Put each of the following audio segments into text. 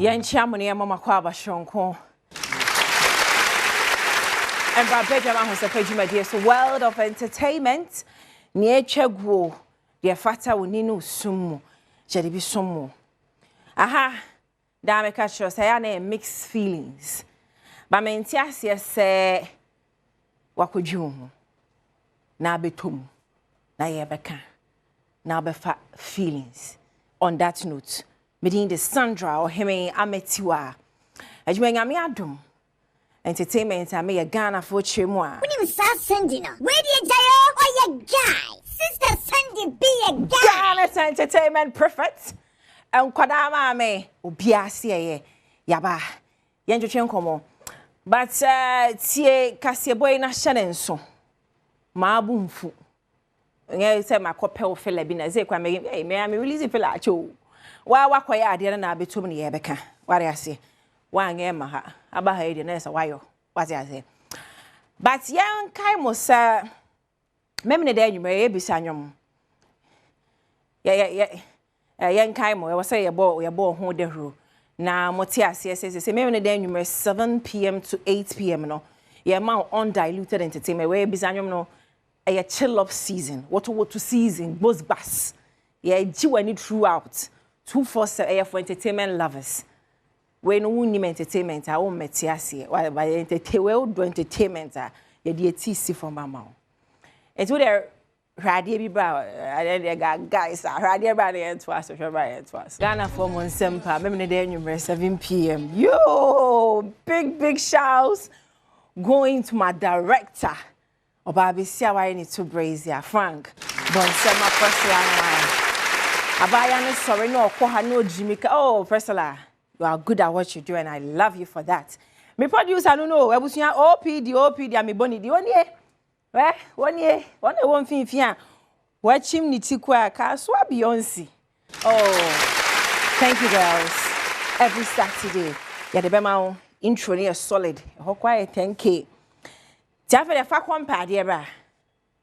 Yanchamoni mama Kwaw Shonko. And Badwam Ahosepe my dear, so world of entertainment. Near Chegwo, dear fata uninu sumu, jedibi sumu. Aha, dame catch us, I have mixed feelings. But my intiasia say, Wakujumu, na betum, na yebeka, na befa feelings. On that note, meeting the Sandra or Heme Ametiwa. As you may Adom. Entertainment, I may a Ghana for Chimwa. When you start sending her, where do you go? Or your guy? Sister Sandy be a guy. Ghana's entertainment perfect. And Kwadama me, Obiasia, Yaba, Yanjo Komo. But, Tie Cassiaboy na Shanenso. Ma boomfu. I say my copel fella been as a may I release it for that too. Why, what I didn't have too many Ebeka? What I say? One Emma, about her in a while, what I say. But young Kaimo, sir, Memini day you may be Sanyum. Yeah, young Kaimo, I was say about your ball hold the rule. Now, Motia says, Memini day you may 7 p.m. to 8 p.m. No, your amount undiluted entertainment where Bisanyum no a chill up season, what to season, both bus. Yeah, you need throughout 247 for entertainment lovers. When we entertainment, I won't met here. While by entertainment, you did TC from my mouth. And to the radio guys, radio by the end twice, Ghana for Monsempa, maybe the day 7 p.m. Yo, big shouts going to my director. Obabi Siawa need to brace ya, Frank. Bonsema Priscilla. Abaya sorry no Koha no Jimika. Oh, Priscilla. You are good at what you do, and I love you for that. Me producer, I don't know. Ebusuya OPD, I'm boni. The 1 year, eh? 1 year, one thing. Watch him nitikwa kaswa Beyonce. Oh, thank you, girls. Every Saturday, yeah, the bema intro near solid. How quiet 10K. Jaffa the fa compare dear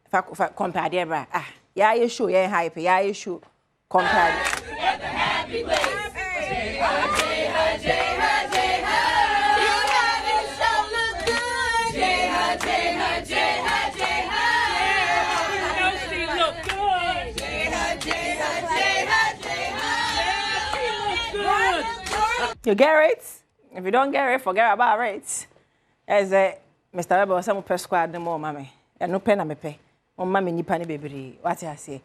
fa compare dear ah. Yeah, you show yeah hype. Yeah, you show compare. Happy You get it? If you don't get it, forget about it. As a Mr. Rebel, some per squad no more, mammy. And no pen I me pay. Oh, mammy, ni penny baby. What I say?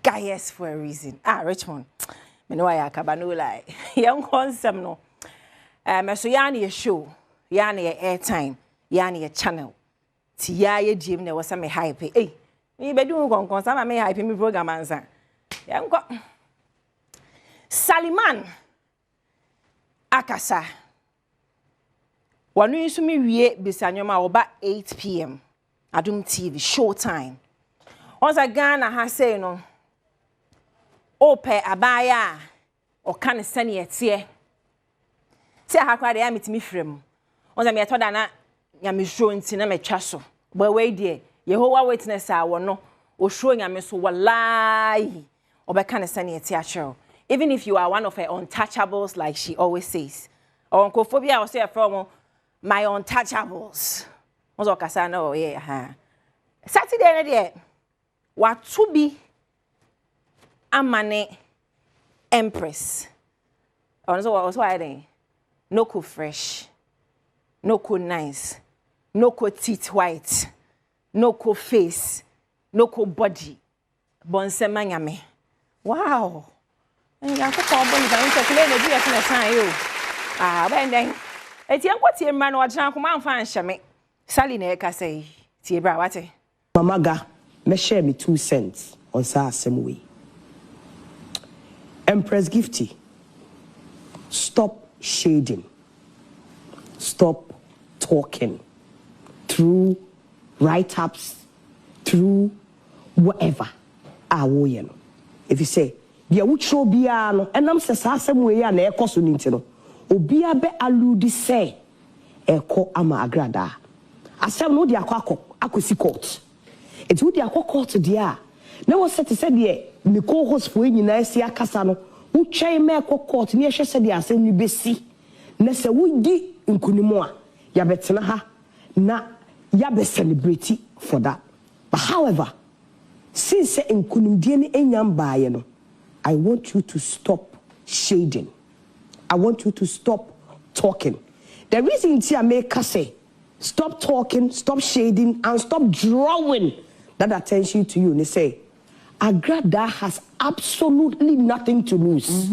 Guys for a reason. Ah, Richmond. Me know I cabano lie. Young consum no. So yani a show, yani a airtime, yani a channel. Tia ye gym there was some hype. Eh, me be doing con some me hype me program answer. Young Saliman Akasa. Wanu yusu mi wie bisanyoma oba 8 p.m. Adom TV showtime. Once again I say no. Ope abaya o kan sene etie. Se ha kwa de ya metimi frem. Once me to da na nyame show nti na metwa so. But we dey Yehovah witness a wo no o show nyame so wallahi obeka sene etie a show. Even if you are one of her untouchables like she always says. Or onkophobia or say from my untouchables. Onzo kasa na yeah ha. Saturday na dey what to be amane Empress. Also I dey no co fresh, no co nice, no co teeth white, no co face, no co body. Bonsema nyame. Wow. And ya ko boni ba nse kle na dia kana san yo. Ah, ben den. Eti enko tie mma na ogina ko man fa anhye Sally na e ka say tie bra wate. Mamaga, me share me 2 cents on sa asem way. Empress Gifty, stop shading. Stop talking through write-ups, through whatever. If you say, "Dia ucho biano," and I'm saying way and echo so nintino. Obia be aludi say, "Eko ama Agradaa." Asem no dia akosi court. It's who dia court dia. Na wo set say de me co-host for nyina si akasa no. Uchai me court ni ehwe se dia asem ni besi. na se wudi nkunimu a ya betena ha na ya be celebrate for that. But however, since nkunimdie ni enyam baaye no, I want you to stop shading. I want you to stop talking. The reason I make say stop talking, stop shading, and stop drawing that attention to you. And they say, Agradaa has absolutely nothing to lose.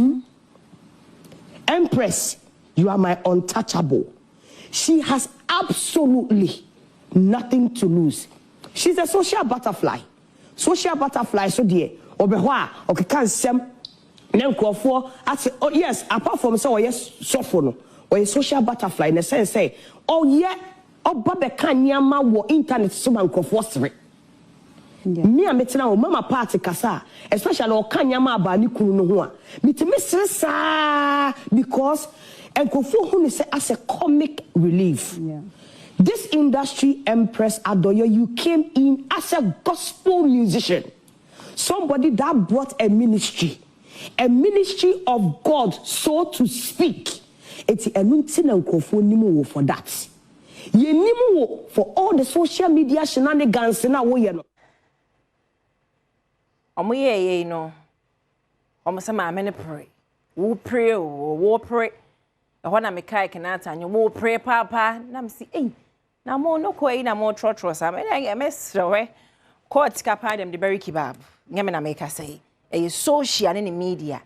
Empress, you are my untouchable. She has absolutely nothing to lose. She's a social butterfly. Social butterfly, so dear. Obehwa, okay, can't sem. I say, oh yes, apart from so yes, sofono, or a social butterfly in a sense, say, oh yeah, oh babe kanyama wo internet so man kofosre. Me a metina o mama party kasa, especially o kanyama ba ni kunu no ho a. Mitimi sesa because enkofo hu ni say as a comic relief. Yeah. This industry, Empress Adoyo, you came in as a gospel musician. Somebody that brought a ministry of God, so to speak. It's a nimu for that. Ye nimu for all the social media shenanigans na wo ye no. Omo ye no. Omo se ma me ne pray. Wo pray wo pray. E ho na me kai kenata anyo wo pray papa na me si na mo no koi na mo trotro sa me mesrewe court kapa dem de berry kebab. Nyame na make say e social in the media.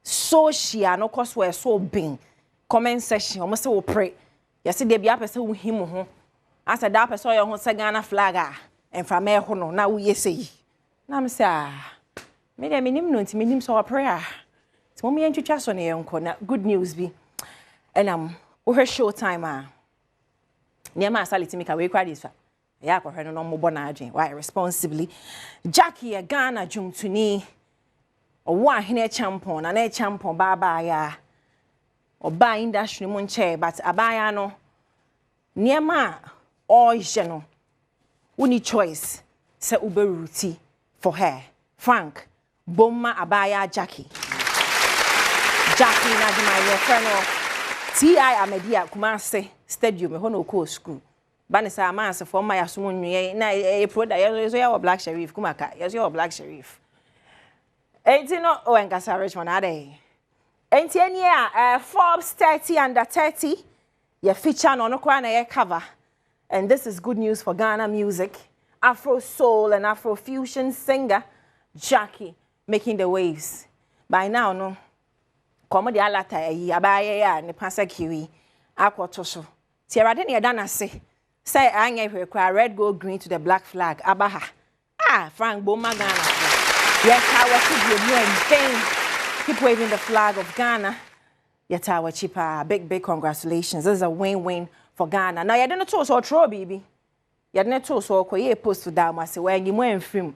Social no cause we so bing. Comment section almost say we pray. You see, they be up say we him ho. As a da person your ho say Ghana flag and from me ho no na we say. Na me say me dem nim no ntimi nim so prayer. Ti mo me ntwitwa so ne yenko na good news bi. And we her show time Niema asaliti mi ka we kwa this fa. Ya ko hwe no mo bo na adwen. Why responsibly. Gyakie a Ghana jumtuni. Owa ahene champion na na champion baba ya. Oba industry mo nche but abaya no. Niema oje no. Uni choice se uberuti for her. Frank Bomma abaya Gyakie. Gyakie na di my friend T.I. Amedia Kumase Stadium ho no ko school. Banisa amanse for my asumu nwe na e product yeso ya Black Sheriff kumaka yeso ya Black Sheriff. Enti no o enkasa Richmond ade. Enti eni a Forbes 30 under 30 ye feature no kwa na ye cover. And this is good news for Ghana music. Afro soul and Afro fusion singer Gyakie making the waves. By now no komo de alata yi abaye ya ne pasa kiwi akwoto so. Ti erade ne yeda na se. Say anya hwekwa red gold green to the black flag abaha. Frank Bomma Ghana. Yes, how keep waving the flag of Ghana. Yetawa chipa big congratulations. This is a win-win for Ghana. Now you didn't tell us or throw baby. You didn't tell us or ye post to down say when you more in film.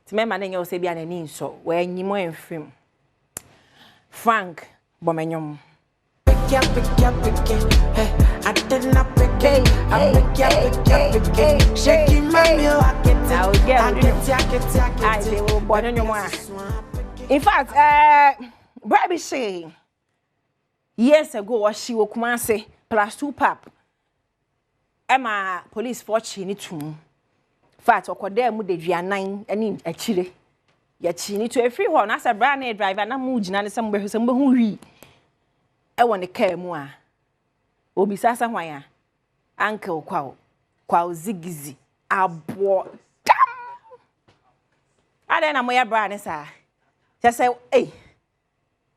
To me man you say be an name so when you more in film. Frank Bomenyom. I did not pick it. I pick it. Shaking my meal. In fact, Baby say years ago, she will come and say +2 pap. Emma police fortune it too. Fact, or there would they 9 and in a chile. Yet she need to a free one as a brand new driver and a mood and somewhere who read. I want to care more. Obi sasa hwan Uncle Kwaw Zigizi abo dam ada na moya bra ne sa just say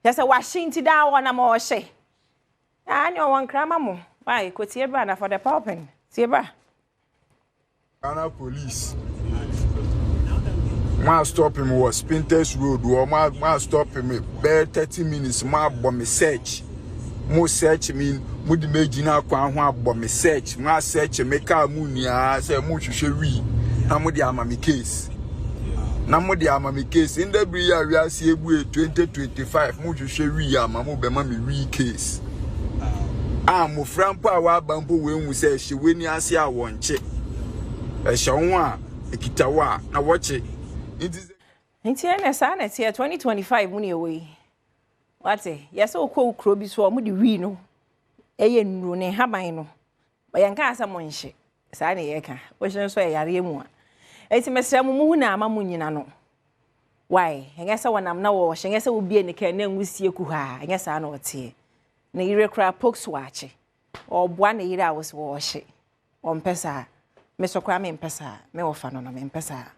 washinti da wona mo hye ani o won krama mo why ko tie bra na for the popping tie bra Ghana police ma stop him was Spinters Road or ma stop him bare 30 minutes ma bomb search mo search mean mo di megina kwa ho abọ me search mo search make a mu nia say mo hwehwe wi na mo di amami case in the year we are see ebu 2025 mo hwehwe wi ama mo be ma me wi case mo frampo a wa bampo we hu say hye we ni ase a wonche hye ho a ekitawa na woche nti ene sa na tie 2025 mu ni ewe Wate, yes, o ko ukro bi so mo di wi no. eye nru ne haban no yanka asa mo nhye saa ne yeka wo hye so yare mu a enti mesra mu na ama mu nyina no why engese wonam na wo hye engese wo bie ne ka na nwusie ku ha engese ana otie na yire kra pokes wache obwa na yire a wo so wo hye ompesa me so kwa me mpesa me wo fa no no me mpesa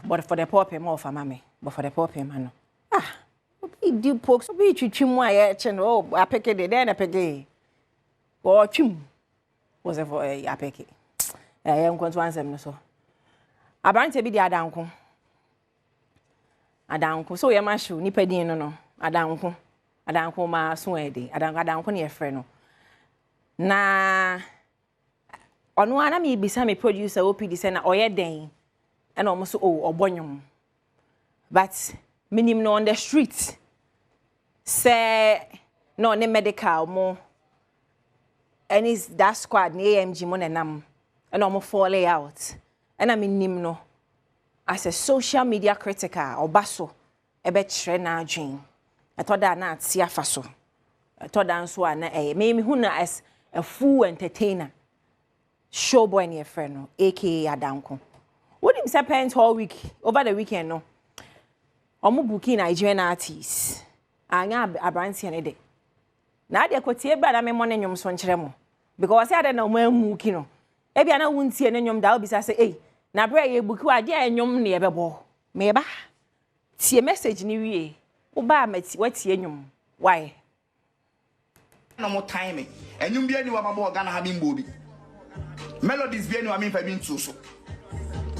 but for the poor people of mama but for the poor people no obi di pokes obi twitwim a ye che no apeke de na peke o twim was for apeke ye nkonto ansem no so abrante bi di adanko so ye ma hwe nipa din no adanko ma so edi adanko ne ye frɛ no na ono ana me bisa me producer OPD say na oye den and almost obonyum but minimum no on the street say no ne medical mo and is that squad ne AMG mo nenam and almost fall out and I mean no as a social media critical obaso ebe kire na adwen I thought that na atia faso I thought that so na me hu na as a full entertainer Showboy ne friend no aka Adanko. What him spent all week over the weekend no. Omo booking Nigerian artists. Anya abranti ne de. Na ade kotie bra na me mo ne nwom so nkere mo. Because ade na mo amuki no. E bia na wuntie ne nwom da obisa say eh na bra ye buki wa de nwom ne ye bebo. Me ba. Tie message ni wie. Wo ba mati watie nwom. Why? No more time. Enwom bia ni wa mabo Ghana ha bimbo bi. Melodies bia ni wa me fa bi ntu so.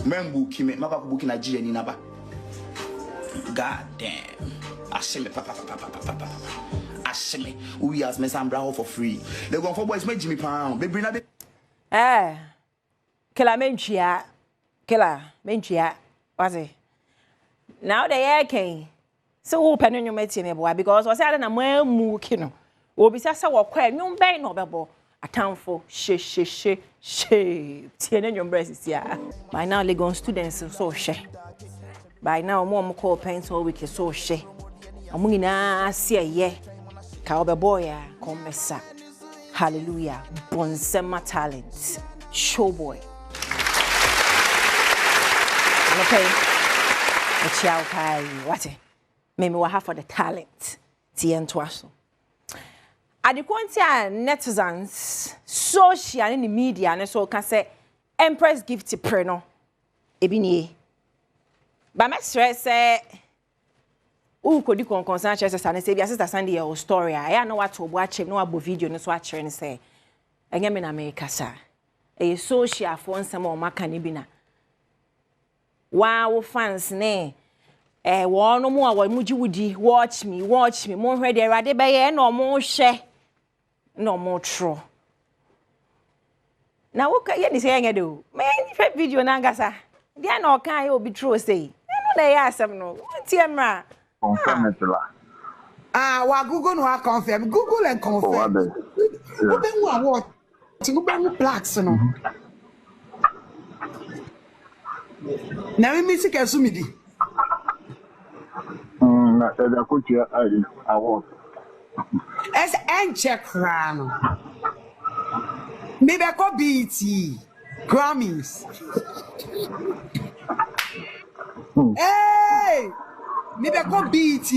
Membu kime maka kubuki Nigeria ni naba. God damn. Ashime papa. Ashime. We as me some bra for free. They go for boys make Jimmy pound. Baby na be. Killer menchia. What's it? Now the air came. So open you meti me boy because was say na mu kino. Obi sa wo kwa nwom ben no bebo. Atamfo she tie na nwom breast ya. By now Legon students so she. By now mo call paint all week so she. Amu nyina se ye. Ka obebo ya komesa. Hallelujah. Bonsema talent. Showboy. Okay. Echiao kai what? Me wa have for the talent. Tie ntoaso. Adekontia netizens social and the media and so can say Empress Gifty pre no ebini ba me stress say u kodi concern chese say say sister Sunday your story I know what to watch no abo video no so a kire ne say enye me na me kasa e social for nsem o maka ne bi na wow fans ne wo no mo a wo muji wudi watch me mo hwe de Awurade be ye na o mo hwe no more true. Now what can you say? Do me any video na ngasa. Dia na okan ye obi true say. No na ya asem no. Tiemra. Confirm it la. Wa Google no confirm. Google and confirm. Who be who award? Who be who plaques no. Na me music asumidi. Na da kutia award. As check rano. Maybe I call BET Grammys. Hey, maybe I call BET.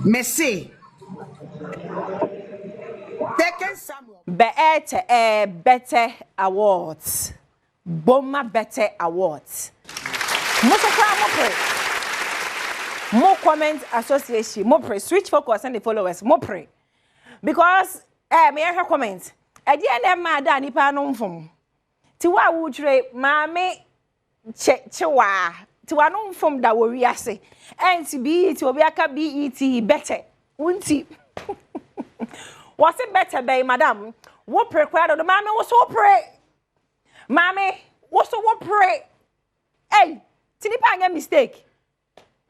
Messi. Taken Samuel. Better awards. Boma better awards. More comment association, more pray, switch focus and the followers, more pray. Because may I have comment? I didn't mad at any panel from. Tiwa would trade, mammy, chewa, to an own from that we are say, and to be it will be a BET better, won't he? Was it better, bay, madam? What pray, crowd of the mammy was so pray. Mammy, what's so what pray? Hey, Tinipanga mistake.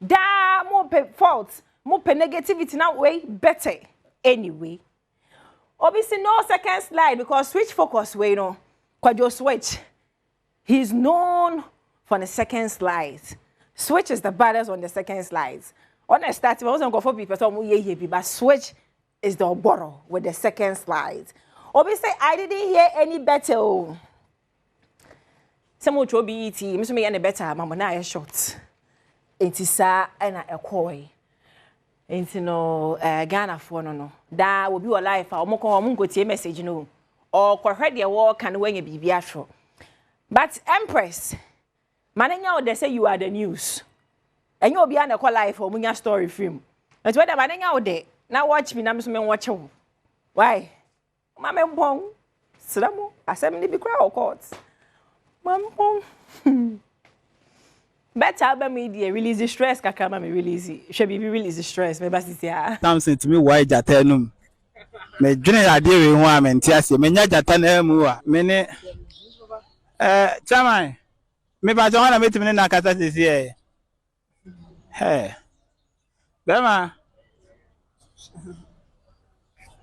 Da more faults, more negativity now way better anyway. Obviously no second slide because switch focus way no. Kwajo switch. He's known for the second slide. Switch is the baddest on the second slides. On a start, I wasn't going for people, so but switch is the bottle with the second slide. Obviously, I didn't hear any better. Some would be eating, Miss Me any better, Mamma, now a shot. It is and a koi. Ain't no Ghana for no. That will be a life. I'll go to a message, you know, or correct your work and when you be biatro. But Empress, mananya they say you are the news. And you'll be on a call life or when your story film. That's what I'm mananya day. Now watch me, I'm some watch you. Why? Mamma Bong, Slamo, I said, me be crowd courts. Mamma Bong. Better album media release the stress kakama me release should be release the stress me basi tia something to me why jata num me dwene ade we ho a me ntiase me nya jata na mu a me ne chairman me ba jona metimi na kasa sisi hey bema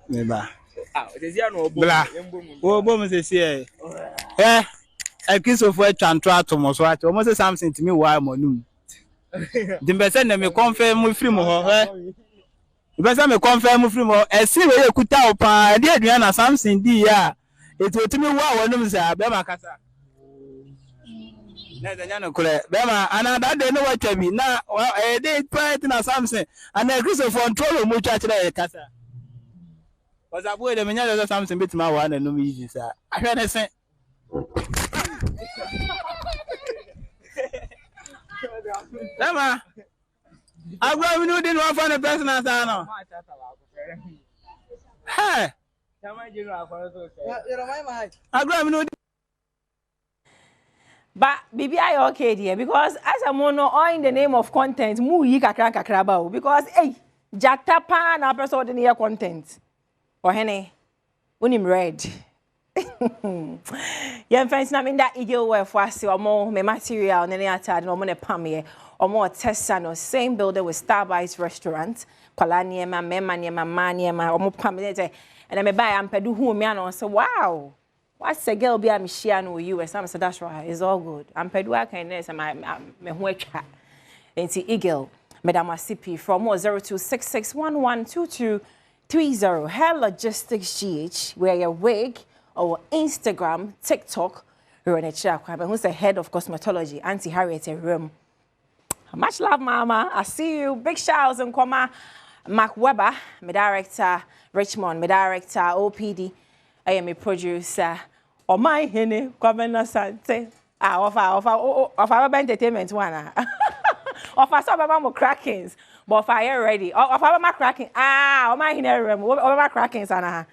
me ba sisi no obo bom sisi I kiss of what Chantra Thomas watch almost something to me why monum. The best na me confirm with free mo the best me confirm with free mo e see we kuta opa e dey aduana something di ya it will to me why wonum say be ma kasa na danya no kure be ma another day no watch me na e dey point na something and I kiss of control mo church na kasa was abo de me nya something bit ma wa na no easy sir ahwe na say Emma, Agradaa no didn't want for the person as I know. Hey, Agradaa no. But baby I okay dear because as a mono all in the name of content mu yi kakra kakraba because hey jakta pa na person the near content. Or hene unim red. Yeah, friends, na minda igil wear for us or me material and any attad no money pamie or more testa no same building with Starbucks restaurant kwalanie ma memanie ma manie ma or more pamie and I me buy ampedu hu me no so wow what's a girl be a share no you and some say that's right it's all good ampedu akaness me hu atwa enti igil Madam Ahosepe from 0266112230 Hair Logistics GH where your wig or Instagram, TikTok, who's the head of cosmetology, Auntie Harriet Room. Much love, Mama. I see you. Big shouts and Kwama. Mark Weber, my director, Richmond, my director, OPD. I am a producer. Oh my hene, Governor Sante. Of entertainment one. Of our some crackings, but fire ready. Of our cracking. Oh my hene room. Of my crackings, Anna.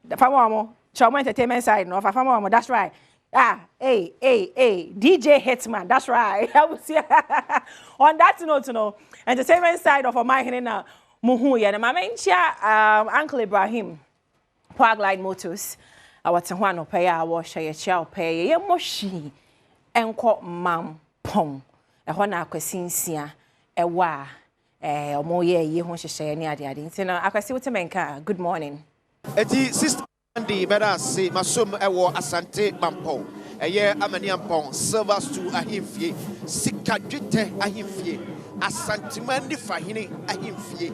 The family. Trauma entertainment side, no, for that's right. Hey, DJ Hitman, that's right. On that note, no, entertainment side of my hand now, Muhu, yeah, my main Uncle Ibrahim, Parkline Motors, our Tahuano pay, our share chow pay, yeah, moshi, and call Mam Pong, a Hona Quesinsia, a wa, a more ye, you won't share any idea. I can see what menka. Good morning. Sister. The better say Masum Ewo Asante Bampo, a year Amaniampon, servers to Ahimfie, Sikadjite Ahimfie, Asantimandi Fahini Ahimfie.